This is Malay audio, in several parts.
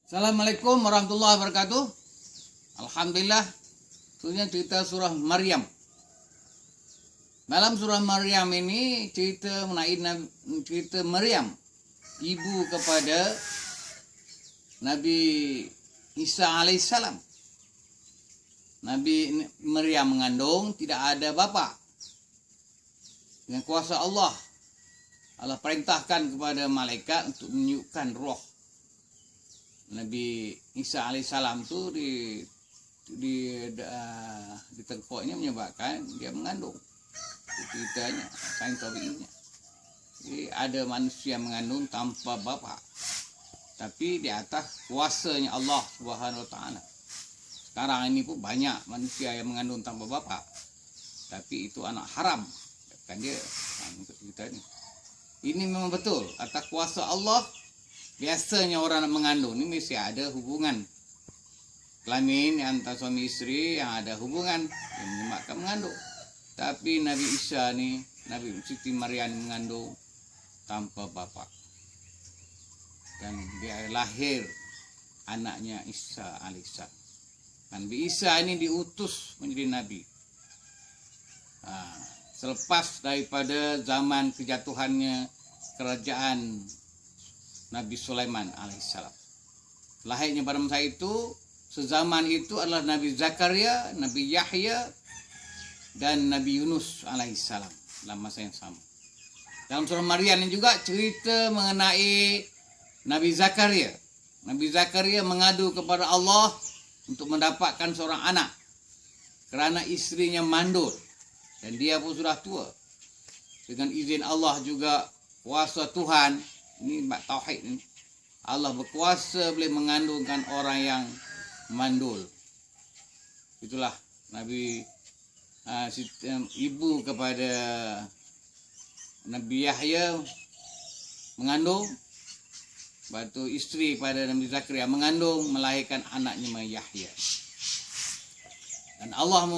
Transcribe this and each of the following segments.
Assalamualaikum warahmatullahi wabarakatuh. Alhamdulillah, tentunya cerita surah Maryam. Dalam surah Maryam ini cerita mengenai cerita Maryam, ibu kepada Nabi Isa alaihissalam. Nabi Maryam mengandung, tidak ada bapa. Dengan kuasa Allah perintahkan kepada malaikat untuk menunjukkan roh Nabi Isa alaihissalam tu di tengkoknya menyebabkan dia mengandung. Itu ceritanya, sains tabiinya. Jadi ada manusia mengandung tanpa bapa, tapi di atas kuasanya Allah Subhanahu Wa Taala. Sekarang ini pun banyak manusia yang mengandung tanpa bapa, tapi itu anak haram. Kan dia cerita ini. Ini memang betul atas kuasa Allah. Biasanya orang nak mengandung ni mesti ada hubungan kelamin antara suami isteri, yang ada hubungan yang menyebabkan mengandung. Tapi Nabi Isa ni, Nabi Siti Maryam mengandung tanpa bapa. Dan dia lahir anaknya Isa alaihissalam. Nabi Isa ini diutus menjadi nabi. Selepas daripada zaman kejatuhannya kerajaan Nabi Sulaiman alaihissalam. Lahirnya pada masa itu, sezaman itu adalah Nabi Zakaria, Nabi Yahya, dan Nabi Yunus alaihissalam dalam masa yang sama. Dalam surah Maryam ini juga cerita mengenai Nabi Zakaria. Nabi Zakaria mengadu kepada Allah untuk mendapatkan seorang anak kerana istrinya mandul dan dia pun sudah tua. Dengan izin Allah juga, kuasa Tuhan, ini bab tauhid ni, Allah berkuasa boleh mengandungkan orang yang mandul. Itulah Nabi ibu kepada Nabi Yahya mengandung, batu isteri pada Nabi Zakaria mengandung, melahirkan anaknya Yahya. Dan Allah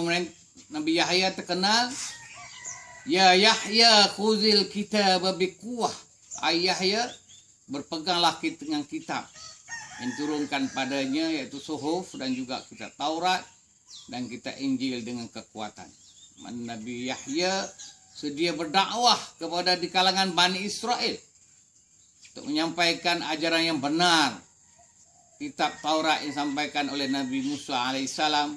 Nabi Yahya terkenal, ya Yahya khuzil kitab biquwah. Yahya, berpeganglah dengan kitab yang turunkan padanya, yaitu Suhuf dan juga kitab Taurat dan kitab Injil dengan kekuatan. Nabi Yahya sedia berdakwah kepada di kalangan Bani Israel untuk menyampaikan ajaran yang benar. Kitab Taurat yang disampaikan oleh Nabi Musa alaihissalam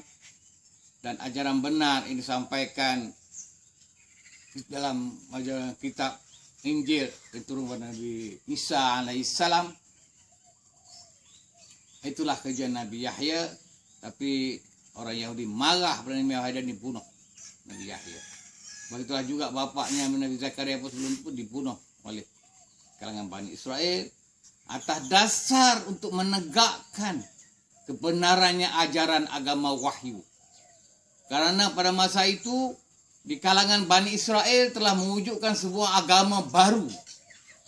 dan ajaran benar yang disampaikan dalam ajaran kitab Injil diturunkan Nabi Isa alaihissalam. Itulah kerja Nabi Yahya. Tapi orang Yahudi marah pada Nabi Yahya dan dibunuh Nabi Yahya. Begitulah juga bapaknya Nabi Zakaria pun sebelum itu dibunuh oleh kalangan Bani Israel atas dasar untuk menegakkan kebenarannya ajaran agama wahyu. Karena pada masa itu di kalangan Bani Israel telah mewujudkan sebuah agama baru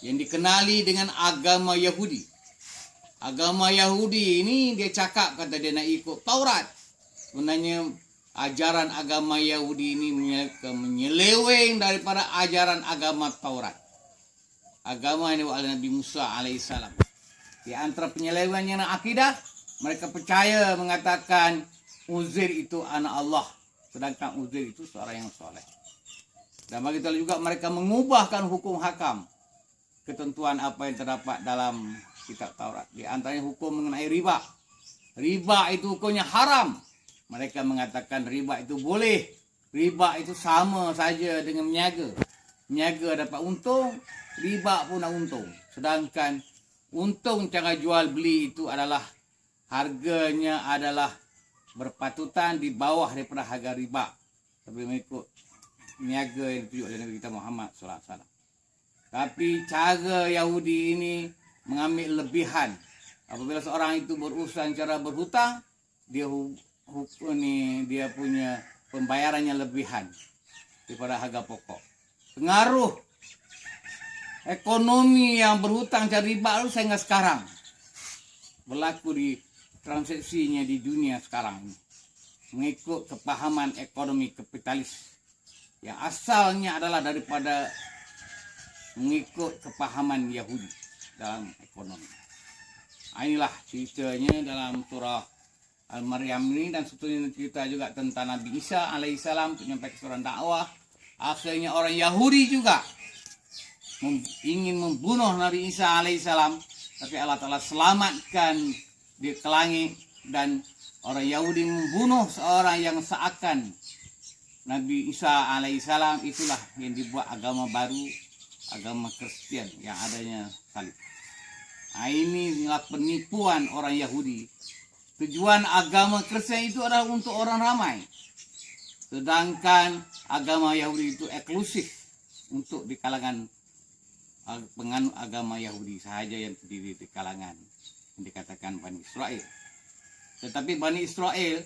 yang dikenali dengan agama Yahudi. Agama Yahudi ini dia cakap, kata dia nak ikut Taurat. Sebenarnya ajaran agama Yahudi ini menyeleweng daripada ajaran agama Taurat. Agama yang dibawa oleh Nabi Musa alaihissalam. Di antara penyelewengan akidah, mereka percaya mengatakan Uzair itu anak Allah, sedangkan Uzair itu seorang yang soleh. Dan begitu juga mereka mengubahkan hukum hakam, ketentuan apa yang terdapat dalam kitab Taurat. Di antaranya hukum mengenai riba. Riba itu hukumnya haram. Mereka mengatakan riba itu boleh. Riba itu sama saja dengan meniaga. Meniaga dapat untung, riba pun nak untung. Sedangkan untung cara jual beli itu adalah harganya adalah berpatutan di bawah daripada harga riba, tapi mengikut niaga yang ditunjuk oleh Nabi kita Muhammad SAW. Tapi cara Yahudi ini mengambil lebihan. Apabila seorang itu berurusan cara berhutang, dia punya pembayarannya lebihan daripada harga pokok. Pengaruh ekonomi yang berhutang cara riba itu sehingga sekarang berlaku di transaksinya di dunia sekarang ini, mengikut kepahaman ekonomi kapitalis yang asalnya adalah daripada mengikut kepahaman Yahudi dalam ekonomi. Inilah ceritanya dalam surah Al-Maryam ini, dan sebetulnya cerita juga tentang Nabi Isa alaihissalam untuk menyampaikan seorang dakwah. Akhirnya orang Yahudi juga ingin membunuh Nabi Isa alaihissalam, tapi Allah Ta'ala selamatkan di ke langit, dan orang Yahudi membunuh seorang yang seakan Nabi Isa alaihissalam. Itulah yang dibuat agama baru, agama Kristen yang adanya salib. Inilah penipuan orang Yahudi. Tujuan agama Kristen itu adalah untuk orang ramai, sedangkan agama Yahudi itu eksklusif untuk di kalangan penganut agama Yahudi sahaja yang terdiri di kalangan yang dikatakan Bani Israel. Tetapi Bani Israel,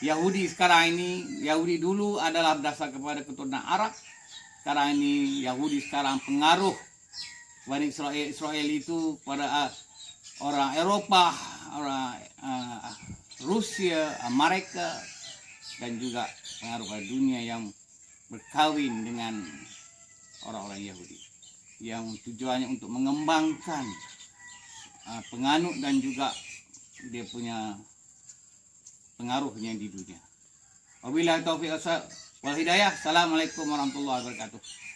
Yahudi sekarang ini, Yahudi dulu adalah berdasar kepada keturunan Arab. Sekarang ini Yahudi sekarang pengaruh Bani Israel itu pada orang Eropa, orang Rusia, Amerika, dan juga pengaruh pada dunia yang berkawin dengan orang-orang Yahudi, yang tujuannya untuk mengembangkan penganut dan juga dia punya pengaruhnya di dunia. Wabillahi taufiq wal hidayah. Assalamualaikum warahmatullahi wabarakatuh.